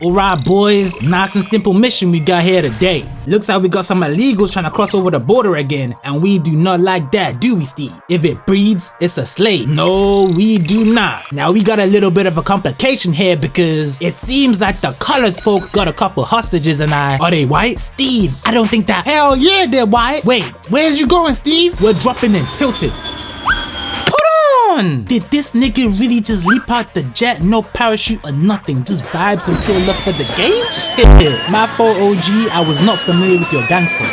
Alright boys, nice and simple mission we got here today. Looks like we got some illegals trying to cross over the border again, and we do not like that, do we, Steve? If it breeds, it's a slave. No, we do not. Now we got a little bit of a complication here because it seems like the colored folk got a couple hostages and are they white? Steve, I don't think that. Hell yeah, they're white. Wait, where's you going, Steve? We're dropping in Tilted. Did this nigga really just leap out the jet, no parachute or nothing, just vibes and pure love for the game? Shit, my fault OG, I was not familiar with your gangster.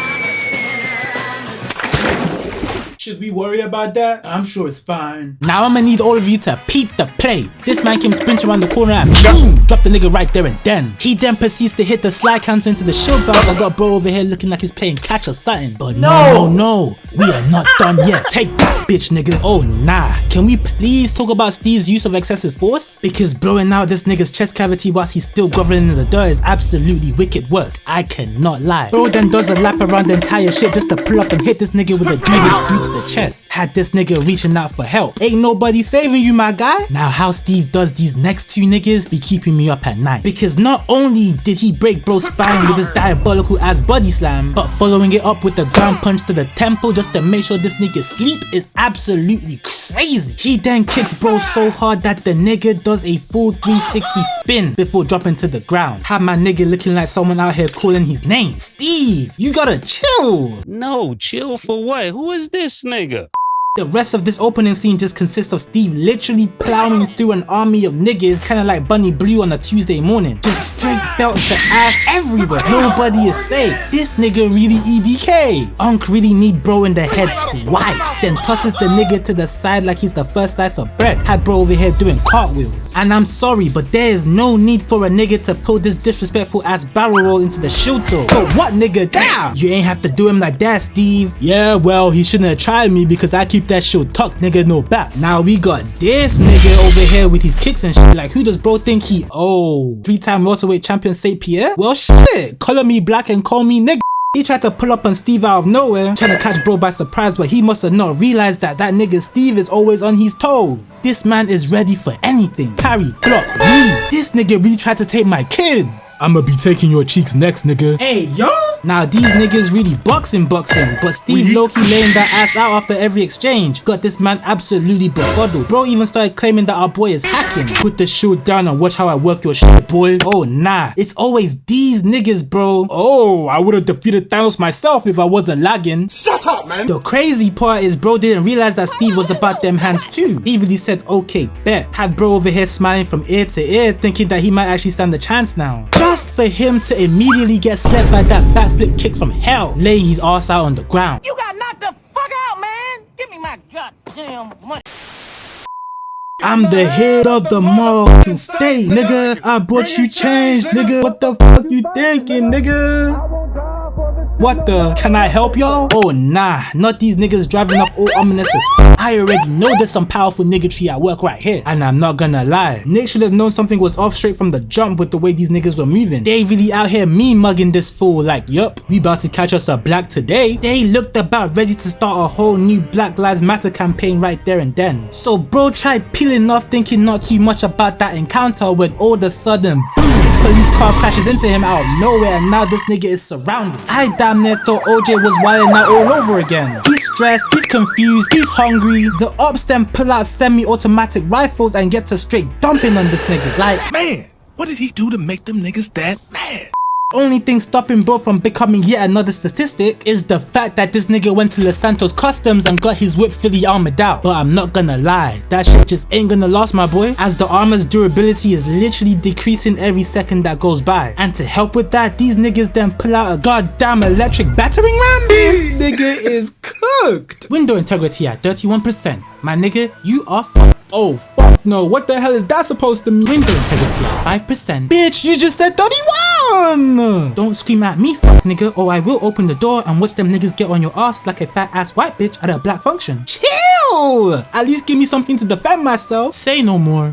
Should we worry about that? I'm sure it's fine. Now I'ma need all of you to peep the play. This man came sprinting around the corner and boom, dropped the nigga right there and then. He then proceeds to hit the slide counter into the shield bounce. I got bro over here looking like he's playing catch or something. But no, we are not done yet. Take that, bitch nigga. Oh nah, can we please talk about Steve's use of excessive force? Because blowing out this nigga's chest cavity whilst he's still groveling in the dirt is absolutely wicked work. I cannot lie. Bro then does a lap around the entire ship just to pull up and hit this nigga with a devious boot to the chest. Had this nigga reaching out for help. Ain't nobody saving you, my guy. Now how Steve does these next two niggas be keeping me up at night, because not only did he break bro's spine with his diabolical ass body slam, but following it up with a ground punch to the temple just to make sure this nigga sleep is absolutely crazy. He then kicks bro so hard that the nigga does a full 360 spin before dropping to the ground. Had my nigga looking like someone out here calling his name. Steve, you gotta chill. No, chill for what? Who is this nigga? The rest of this opening scene just consists of Steve literally plowing through an army of niggas, kinda like Bunny Blue on a Tuesday morning. Just straight belt to ass everywhere. Nobody is safe. This nigga really EDK. Unc really need bro in the head twice, then tosses the nigga to the side like he's the first slice of bread. Had bro over here doing cartwheels. And I'm sorry, but there is no need for a nigga to pull this disrespectful ass barrel roll into the shield throw. But what nigga? Damn! You ain't have to do him like that, Steve. Yeah, well, he shouldn't have tried me because I keep that shit tucked, nigga, no back. Now we got this nigga over here with his kicks and shit. Like, who does bro think he? Oh, 3-time welterweight champion St. Pierre? Well shit, color me black and call me nigga. He tried to pull up on Steve out of nowhere, trying to catch bro by surprise, but he must have not realized that nigga Steve is always on his toes. This man is ready for anything. Parry, block, leave. This nigga really tried to take my kids. I'ma be taking your cheeks next, nigga. Hey, yo! Now these niggas really boxing, but Steve low-key laying that ass out after every exchange. Got this man absolutely befuddled. Bro even started claiming that our boy is hacking. Put the shield down and watch how I work your shit, boy. Oh nah, it's always these niggas, bro. Oh, I would've defeated Thanos myself if I wasn't lagging. Shut up, man. The crazy part is bro didn't realize that Steve was about them hands too. He really said, okay, bet. Had bro over here smiling from ear to ear, thinking that he might actually stand a chance now. Just for him to immediately get slept by that backflip kick from hell, laying his ass out on the ground. You got knocked the fuck out, man. Give me my goddamn money. I'm the head of the motherfucking state, nigga. I brought you change, nigga. What the fuck you thinking, nigga? What the? Can I help y'all? Oh nah, not these niggas driving off all ominous as f. I already know there's some powerful niggatry at work right here. And I'm not gonna lie, Nick should have known something was off straight from the jump with the way these niggas were moving. They really out here mean mugging this fool like, yup, we about to catch us a black today. They looked about ready to start a whole new Black Lives Matter campaign right there and then. So bro tried peeling off thinking not too much about that encounter when all of a sudden, boom, police car crashes into him out of nowhere and now this nigga is surrounded. I damn near thought OJ was wilding out all over again. He's stressed, he's confused, he's hungry. The ops then pull out semi-automatic rifles and get to straight dumping on this nigga. Like, man, what did he do to make them niggas that mad? Only thing stopping bro from becoming yet another statistic is the fact that this nigga went to Los Santos Customs and got his whip fully armored out. But I'm not gonna lie, that shit just ain't gonna last, my boy, as the armor's durability is literally decreasing every second that goes by. And to help with that, these niggas then pull out a goddamn electric battering ram. This nigga is cooked. Window integrity at 31%. My nigga, you are fucked. Oh fuck no, what the hell is that supposed to mean? Window integrity at 5%. Bitch, you just said 31! Don't scream at me, fuck nigga, or I will open the door and watch them niggas get on your ass like a fat ass white bitch at a black function. Chill! At least give me something to defend myself. Say no more.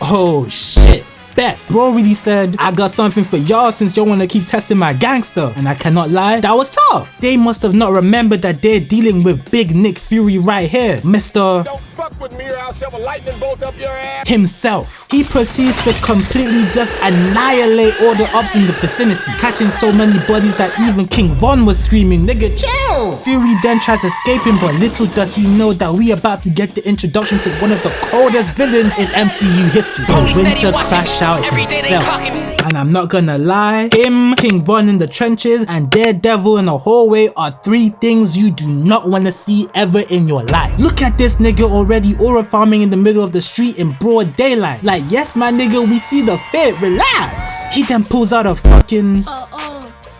Oh shit. Bet. Bro really said, I got something for y'all since y'all wanna keep testing my gangster. And I cannot lie, that was tough. They must have not remembered that they're dealing with Big Nick Fury right here. Mr. fuck with me or I'll shove a lightning bolt up your ass. Himself. He proceeds to completely just annihilate all the ops in the vicinity, catching so many bodies that even King Von was screaming, nigga chill! Fury then tries escaping, but little does he know that we about to get the introduction to one of the coldest villains in MCU history, the Winter Crash Out himself. And I'm not gonna lie, him, King Von in the trenches, and Daredevil in the hallway are 3 things you do not want to see ever in your life. Look at this nigga already aura farming in the middle of the street in broad daylight. Like, yes my nigga, we see the fit, relax. He then pulls out a fucking...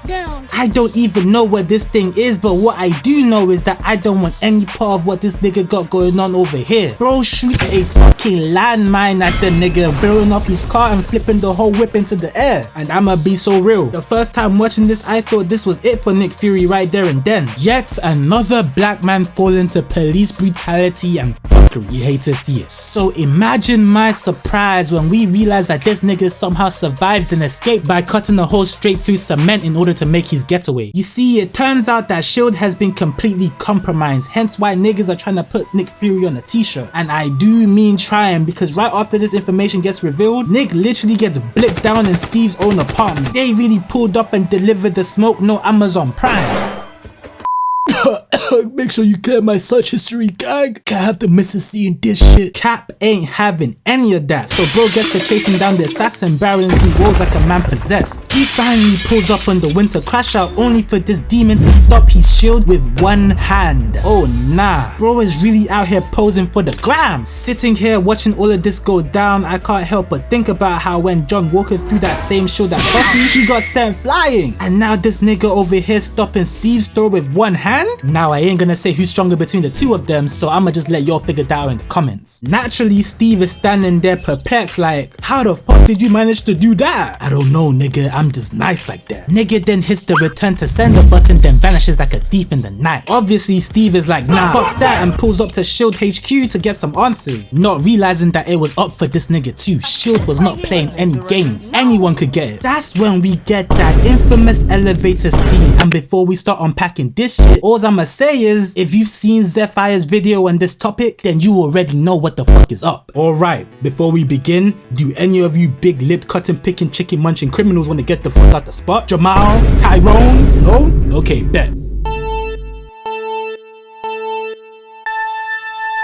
down. I don't even know what this thing is, but what I do know is that I don't want any part of what this nigga got going on over here. Bro shoots a fucking landmine at the nigga, blowing up his car and flipping the whole whip into the air. And I'ma be so real, the first time watching this I thought this was it for Nick Fury right there and then. Yet another black man fall into police brutality and fuckery. You hate to see it. So imagine my surprise when we realized that this nigga somehow survived and escaped by cutting a hole straight through cement in order to make his getaway. You see, it turns out that S.H.I.E.L.D. has been completely compromised, hence why niggas are trying to put Nick Fury on a t-shirt. And I do mean trying, because right after this information gets revealed, Nick literally gets blipped down in Steve's own apartment. They really pulled up and delivered the smoke, no Amazon Prime. Make sure you clear my search history, gang. Can't have the missus seeing this shit. Cap ain't having any of that, so bro gets to chasing down the assassin, barreling through walls like a man possessed. He finally pulls up on the Winter Crash Out, only for this demon to stop his shield with one hand. Oh nah, bro is really out here posing for the gram. Sitting here watching all of this go down, I can't help but think about how when John Walker threw that same shield at Bucky, he got sent flying. And now this nigga over here stopping Steve's throw with one hand? Now I ain't gonna say who's stronger between the two of them, so I'ma just let y'all figure that out in the comments. Naturally, Steve is standing there perplexed like, how the fuck did you manage to do that? I don't know nigga, I'm just nice like that. Nigga then hits the return to sender button, then vanishes like a thief in the night. Obviously Steve is like, nah, fuck that, and pulls up to S.H.I.E.L.D. HQ to get some answers, not realizing that it was up for this nigga too. S.H.I.E.L.D. was not playing any games, anyone could get it. That's when we get that infamous elevator scene, and before we start unpacking this shit, all I'ma say is, if you've seen Zephyr's video on this topic, then you already know what the fuck is up. Alright, before we begin, do any of you big lipped cotton picking chicken munching criminals want to get the fuck out the spot? Jamal? Tyrone? No? Okay, bet.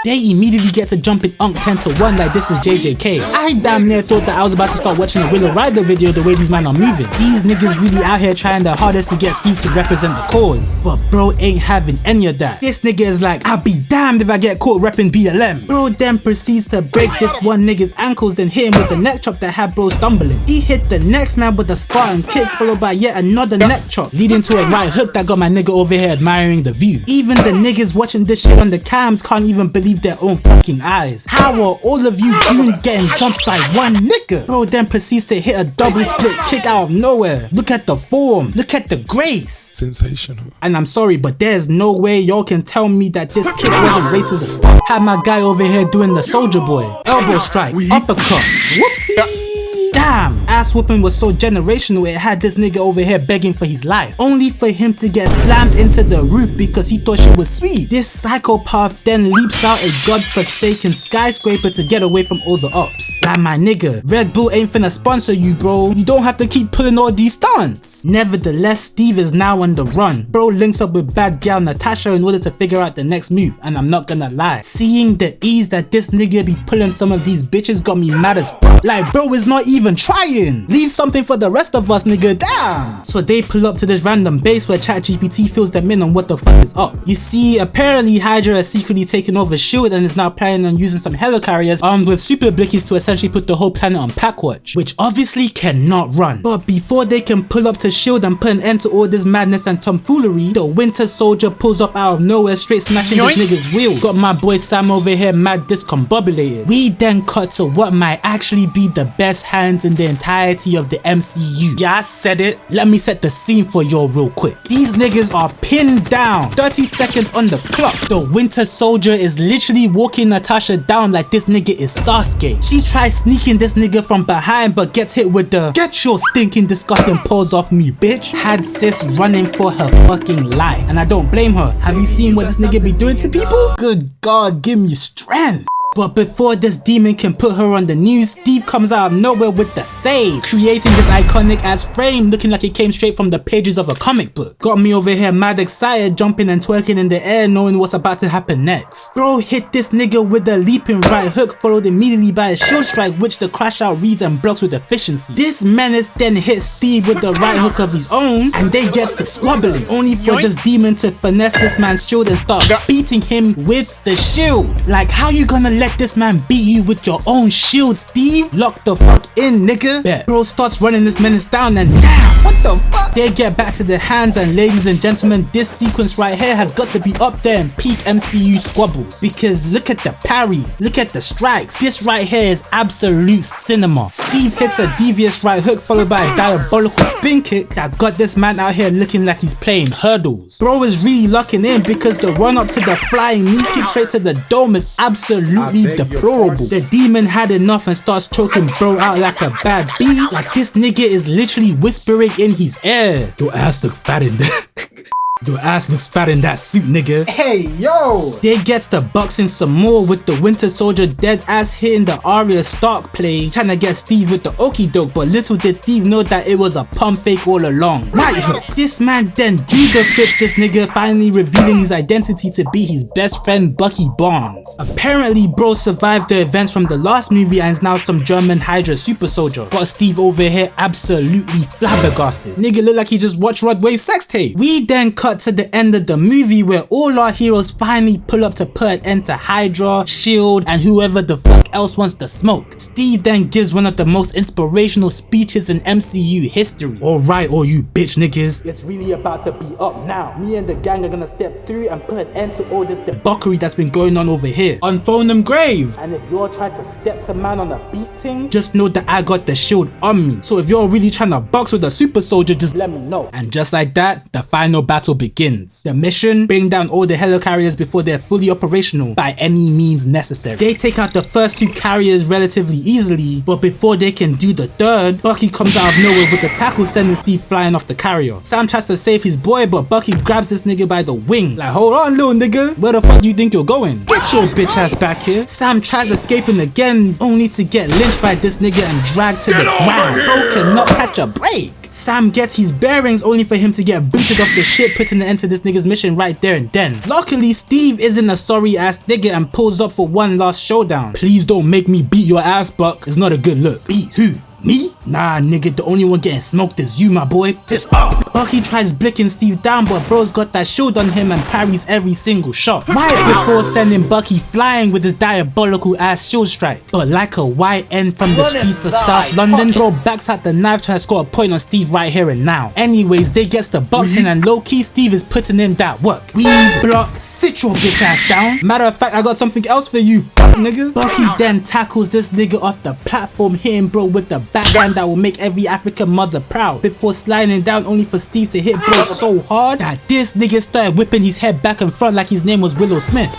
They immediately get to jumping Unk 10 to 1 like this is JJK. I damn near thought that I was about to start watching a Willow Ryder video the way these men are moving. These niggas really out here trying their hardest to get Steve to represent the cause. But bro ain't having any of that. This nigga is like, I'll be damned if I get caught repping BLM. Bro then proceeds to break this one nigga's ankles, then hit him with the neck chop that had bro stumbling. He hit the next man with a Spartan kick followed by yet another neck chop, leading to a right hook that got my nigga over here admiring the view. Even the niggas watching this shit on the cams can't even believe their own fucking eyes. How are all of you goons getting jumped by one nigga? Bro then proceeds to hit a double split kick out of nowhere. Look at the form, look at the grace. Sensational. And I'm sorry, but there's no way y'all can tell me that this kick wasn't racist as fuck. Had my guy over here doing the soldier boy, elbow strike, uppercut, whoopsie. Damn, ass whooping was so generational it had this nigga over here begging for his life, only for him to get slammed into the roof because he thought she was sweet. This psychopath then leaps out a godforsaken skyscraper to get away from all the ops. Like my nigga, Red Bull ain't finna sponsor you bro, you don't have to keep pulling all these stunts. Nevertheless, Steve is now on the run. Bro links up with bad gal Natasha in order to figure out the next move, and I'm not gonna lie, seeing the ease that this nigga be pulling some of these bitches got me mad as fuck. Like bro is not even trying. Leave something for the rest of us nigga, damn. So they pull up to this random base where ChatGPT fills them in on what the fuck is up. You see, apparently Hydra has secretly taken over S.H.I.E.L.D. and is now planning on using some helicarriers armed with super blickies to essentially put the whole planet on pack watch, which obviously cannot run. But before they can pull up to S.H.I.E.L.D. and put an end to all this madness and tomfoolery, the Winter Soldier pulls up out of nowhere, straight snatching this nigga's wheel. Got my boy Sam over here mad discombobulated. We then cut to what might actually be the best hands in the entire entirety of the MCU. Yeah, I said it. Let me set the scene for y'all real quick. These niggas are pinned down. 30 seconds on the clock. The Winter Soldier is literally walking Natasha down like this nigga is Sasuke. She tries sneaking this nigga from behind but gets hit with the "get your stinking disgusting paws off me, bitch." Had sis running for her fucking life, and I don't blame her. Have you seen what this nigga be doing to people? Good God, give me strength. But before this demon can put her on the news, Steve comes out of nowhere with the save, creating this iconic ass frame looking like it came straight from the pages of a comic book. Got me over here mad excited, jumping and twerking in the air knowing what's about to happen next. Bro hit this nigga with a leaping right hook followed immediately by a shield strike which the crash out reads and blocks with efficiency. This menace then hits Steve with the right hook of his own and they gets the squabbling, only for this demon to finesse this man's shield and start beating him with the shield. Like, how you gonna let this man beat you with your own shield, Steve? Lock the fuck in, nigga. Bet. Bro starts running this menace down and damn, what the fuck? They get back to the hands, and ladies and gentlemen, this sequence right here has got to be up there in peak MCU squabbles, because look at the parries, look at the strikes. This right here is absolute cinema. Steve hits a devious right hook followed by a diabolical spin kick that got this man out here looking like he's playing hurdles. Bro is really locking in because the run up to the flying knee kick straight to the dome is absolutely deplorable. The demon had enough and starts choking bro out like a bad bee. Like this nigga is literally whispering in his ear, "Your ass look fat in there." Your ass looks fat in that suit, nigga. Hey, yo! They gets the boxing some more with the Winter Soldier dead ass hitting the Arya Stark play, trying to get Steve with the okie doke, but little did Steve know that it was a pump fake all along. Right hook. This man then judo flips this nigga, finally revealing his identity to be his best friend Bucky Barnes. Apparently, bro survived the events from the last movie and is now some German Hydra super soldier. Got Steve over here absolutely flabbergasted. Nigga look like he just watched Rod Wave's sex tape. We then cut to the end of the movie where all our heroes finally pull up to put an end to Hydra, SHIELD, and whoever the fuck else wants to smoke. Steve then gives one of the most inspirational speeches in MCU history. Alright, all you bitch niggas, it's really about to be up now. Me and the gang are gonna step through and put an end to all this debauchery that's been going on over here. Unphone them grave. And if you're trying to step to man on a beef ting, just know that I got the shield on me. So if you're really trying to box with a super soldier, just let me know. And just like that, the final battle begins. The mission: bring down all the helicarriers before they're fully operational by any means necessary. They take out the first two carriers relatively easily, but before they can do the third, Bucky comes out of nowhere with the tackle, sending Steve flying off the carrier. Sam tries to save his boy, but Bucky grabs this nigga by the wing. Like, hold on little nigga, where the fuck do you think you're going? Get your bitch ass back here. Sam tries escaping again, only to get lynched by this nigga and dragged to the ground. Bro cannot catch a break. Sam gets his bearings only for him to get booted off the ship, putting an end to this nigga's mission right there and then. Luckily, Steve isn't a sorry ass nigga and pulls up for one last showdown. Please don't make me beat your ass, Buck. It's not a good look. Beat who? Me? Nah, nigga, the only one getting smoked is you, my boy. It's up! Bucky tries blicking Steve down, but bro's got that shield on him and parries every single shot, right before sending Bucky flying with his diabolical ass shield strike. But like a YN from the streets of South London, bro backs out the knife trying to score a point on Steve right here and now. Anyways, they gets the boxing and low-key Steve is putting in that work. Weave, block, sit your bitch ass down. Matter of fact, I got something else for you, nigga. Bucky then tackles this nigga off the platform, hitting bro with the backhand that will make every African mother proud, before sliding down only for Steve to hit bro so hard that this nigga started whipping his head back and front like his name was Willow Smith.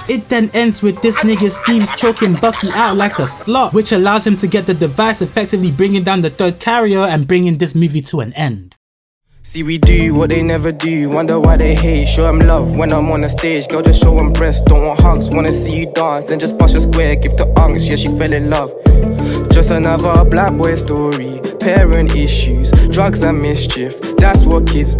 It then ends with this nigga Steve choking Bucky out like a slut, which allows him to get the device, effectively bringing down the third carrier and bringing this movie to an end. See, we do what they never do, wonder why they hate. Show them love when I'm on the stage, girl just show them breast. Don't want hugs, wanna see you dance, then just bust your square. Give the unks, yeah she fell in love. Just another black boy story, parent issues, drugs and mischief, that's what kids do.